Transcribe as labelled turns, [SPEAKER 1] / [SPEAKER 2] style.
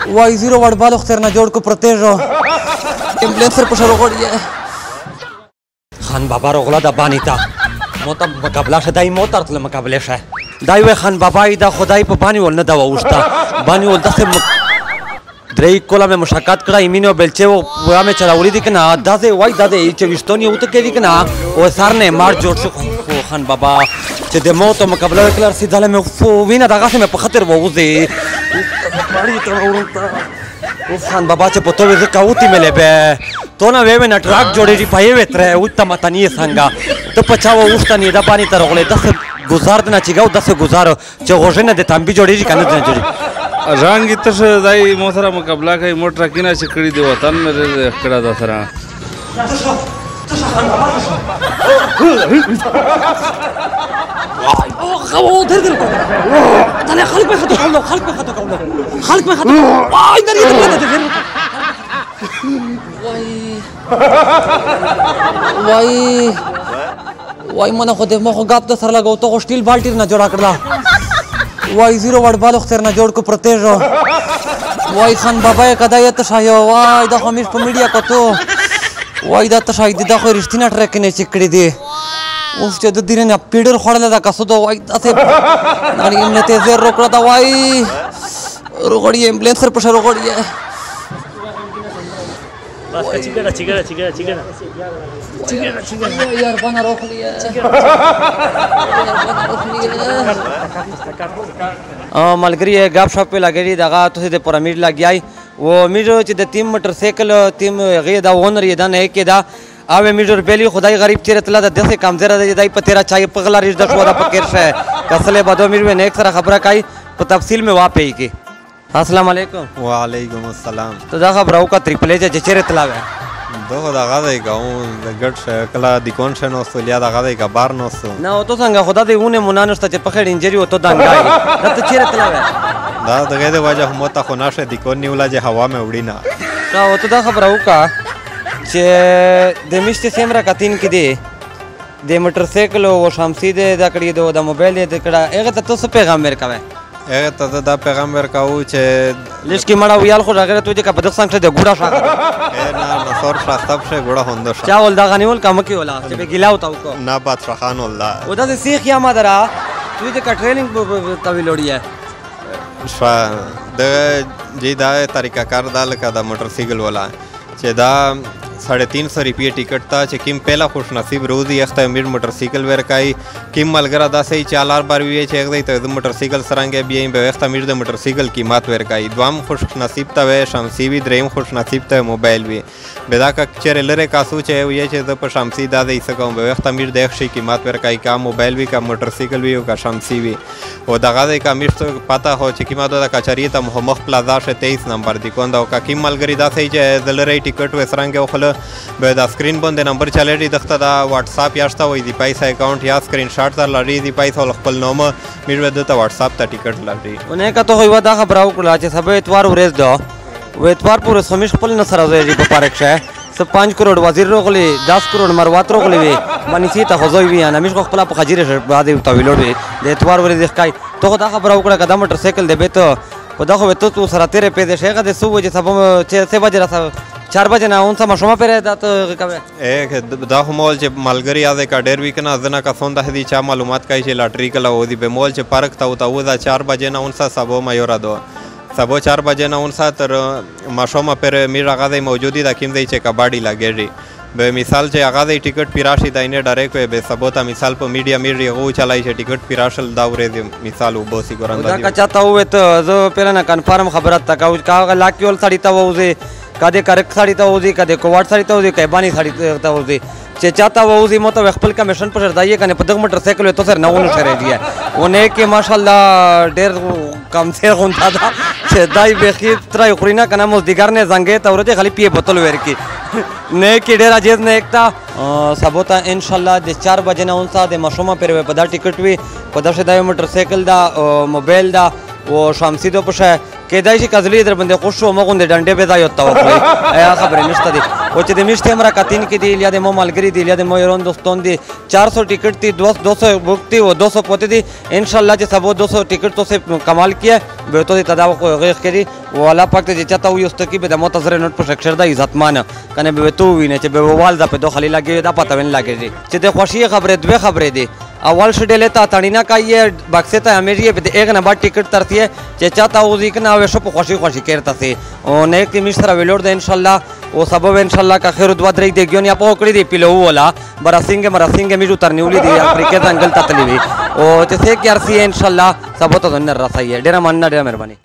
[SPEAKER 1] وای زیرو وړ بالو خطر نه جوړ کو پرتېژو امبلانسر په شروع غړي خان بابا رغلا د بانی تا موته مقابله شدای موتر تل مقابله شه دای وای خان بابا دا خدای په بانی ول نه دا وښتا بانی ول دغه درې کوله مې مشاکات کړه ایمینو بلچه و مې چلاولې دي کنه دا دې وای دا دې چې وشتونی وته کوي کنه او سر نه مار جوړ شو خان بابا چې د موت مقابله وکړه سیده له مې وینه دغه مې په خطر ووځي خان بابا چې پتو وې کاوتی مې لبه تو نه وې نه ټراک جوړې پای وې تر او ته متنی څنګه ته پچاو وښتنی دا باندې تر غلې دغه گزار نه چیګاو دغه گزار چې غوښنه د تنبي جوړې کنه نه جوړې
[SPEAKER 2] رنګ ته دای مو سره مقابله کوي موټر کینه چې کړی دی وطن مې کړه دا سره
[SPEAKER 1] خو درګل کو دا خلک په خطر کولو خلک په خطر کولو خلک په خطر وای درې ته وای وای مونږ خو دې مخ غاب ته سره لګاو ته سټیل بالټی نه جوړا کړلا وای زیرو وړ بالو خطر نه جوړ کو پرتېژو وای خان بابا کدايت شایو وای دا همیش په میډیا کوته وای دا ته شاید دا خو رښتینه ټریک نه چکړې دي اوس چې د دې نه پیډر خړل دا کسو دا وای تاسو نړۍ امنه ته زیر روکړه دا وای روغړی امبلانسر په شروع غړی
[SPEAKER 3] بس چیګړه
[SPEAKER 1] یار باندې روخلی ملګری غاب شاپ په لګړي دغه ته د پرامید لګیای و میرو چې د تیم موټر سایکل تیم غي دا اونر یې دا نه کې دا او میټر بیلی خدای غریب چیرې تله د دسه کم زره د دای په تیرا چای په غلا ریډ د شو دا پکیر شه کسله بده میر و نه اکثر خبره کوي په تفصیل میں واپې کی السلام علیکم
[SPEAKER 4] وعلیکم السلام
[SPEAKER 1] تو دا خبرو کا ټریپل ایچ چیرې تلا وای
[SPEAKER 4] دغه د غاړې گاون د ګډ شکل د کونشن اوسولیا د غاړې کا بار نو سو
[SPEAKER 1] نه او تو څنګه خدا دې ونه مونانسته چې په خېړ انجری و تو دانګای دا ته چیرې تلا وای
[SPEAKER 4] دا دغه د وجه هم ته خو ناشه د کون نیولا چې هوا مې وړی نه
[SPEAKER 1] دا او ته دا خبرو کا چې د میشته سیمرا کتین کې دی د موټر سایکل او شمسي د کړي د موبایل د کړه هغه ته تاسو پیغام ورکوي
[SPEAKER 4] هغه ته دا پیغام ورکاو چې
[SPEAKER 1] لیش کې مړه ویال خو راغره ته چې په دغه څنګه د ګوډا شاګه
[SPEAKER 4] نه نصر شاستاب شه ګوډا هوندو شه
[SPEAKER 1] چا ول دا غنیول کم کې ولا چې به ګیلاو تاو کو
[SPEAKER 4] نه بادشاہ خان الله
[SPEAKER 1] او دا سیخ یا مادرا تو چې ټریننګ توی لوړی ہے
[SPEAKER 4] د جی دا طریقہ کار دا لکه دا موټر سایکل والا چې دا 350 روپیه ټیکټ تا چې کیم پہلا خوش نصیب روزي اخته امیر موټر سایکل ورکای کیم ملګرا دا صحیح چالار بار وی چې اغه ته موټر سایکل سرانګه بیا به اخته امیر د موټر سایکل قیمت ورکای دوام خوش نصیب ته وې شمسی وی دریم خوش نصیب ته موبایل وی بدا کا چیرې لره کاسو چې وی چې د په شمسی دا دې سکم به اخته امیر د اخشي قیمت ورکای کا موبایل وی کا موټر سایکل وی او کا شمسی وی او دغه د کا امیر ته پتا هو چې قیمت د کچری ته محمد پلازا شه 23 نمبر دی کوند او کا کیم ملګری دا صحیح چې دلره ټیکټ و سرانګه خو به دا سکرین باندې نمبر چلېږي دغه دا واتس اپ یاشته وای دی پیسې اکاؤنٹ یا سکرین شاٹ تر لري دی پیسې خپل نوم میرو د واتس اپ ته ټیکټ لري
[SPEAKER 1] اونه کا ته هو دا خبرو کړه چې سبا اتوار ورځ دا و اتوار پورې سمیش خپل نصر راځي په پارک شه سب 5 کروڑ وزیر روغلی 10 کروڑ مروات روغلی وی باندې سی ته غوځوي وی نه مش خپل په خجیره بعد تویلوړ وی د اتوار ورځ ښکای ته دا خبرو کړه کدا موټر سایکل دی به ته په دغه وته تو سره تیرې پیدا شيغه د سو وجه سبا 6 بجې را 4 بجې نه اون سم شوما پیره دا ته کوي
[SPEAKER 4] دا مول چې مالګری یاد کا ډیر وی کنه ځنه کا سونده هدي چا معلومات کوي چې لاټري کلا و دی به مول چې پارک ته او دا 4 بجې نه اون سبا ما یو را دو سبا 4 بجې نه اون تر ما شوما پر میرا غاده موجودی دا کیم دی چې کباډي لګېږي به مثال چې هغه د ټیکټ پیراشي داینه ډایرکټ به سبوتا مثال په میډیا میډي غو چلای چې ټیکټ پیراشل دا ورې مثال وبوسی ګوراندا
[SPEAKER 1] دا کا چاته وې ته زه پیره نه کنفرم خبره تکاو کا لاکیول سړی ته وځي کده کرک سړی ته وځي کده کوواټ سړی ته وځي کایبانی سړی ته وځي چې چاته وځي مو ته خپل کمیشن پر ځای کنه په دغه موټر سایکل ته سر نه ونه شری دی ونه کې ماشاءالله ډېر کم څه غونډه دا چې دای به خیر تر خورینه کنه مو دیګر نه زنګې ته ورته خلی پی بوتل ورکی نه کې ډېر اجازه نه एकता سبوتا ان شاء الله د 4 بجې نه اونسه د مشومه پر په دا ټیکټ وی په دغه دای موټر سایکل دا موبایل دا او شمسی دو پشه کېدای شي کزلی در باندې خوشو مغون د ډنډې به ځای وته وکړي ایا خبرې نشته دي او چې د میشتې امره کتین کې دی یا د مو ملګری دی یا د مو يرون دوستون دی 400 टिकट थी 200 बुक थी वो 200 पोते थी इंशाल्लाह जे सब 200 टिकट तो से कमाल किया बेतो दी तदाव को गैर करी वाला पाक ते चाहता हुई उस्तकी पे दमो तजरे नोट पर शक्षर दा इज्जत मान कने बेतो हुई ने चे बेवाल दा पे दो खाली लगे दा पता वन लगे जी चे ते खुशी खबरें दो खबरें दी अव्वल शेड्यूल था तड़ीना का ये बक्से था अमेरिया पे एक नंबर टिकट तरती है चे चाहता वो जी ना वे सब खुशी खुशी करता से और नए की मिस्र वेलोड दे इंशाल्लाह वो सबब इंशाल्लाह का खैर दुआ दे देगियो ने आपो कड़ी दी पिलो वाला मरासिंगे मिजु तरनीउली दी अफ्रीका जंगल ततली भी ओ जैसे कि आरसी इंशाल्लाह सब तो धन्य रसाई है डेरा मानना डेरा मेहरबानी।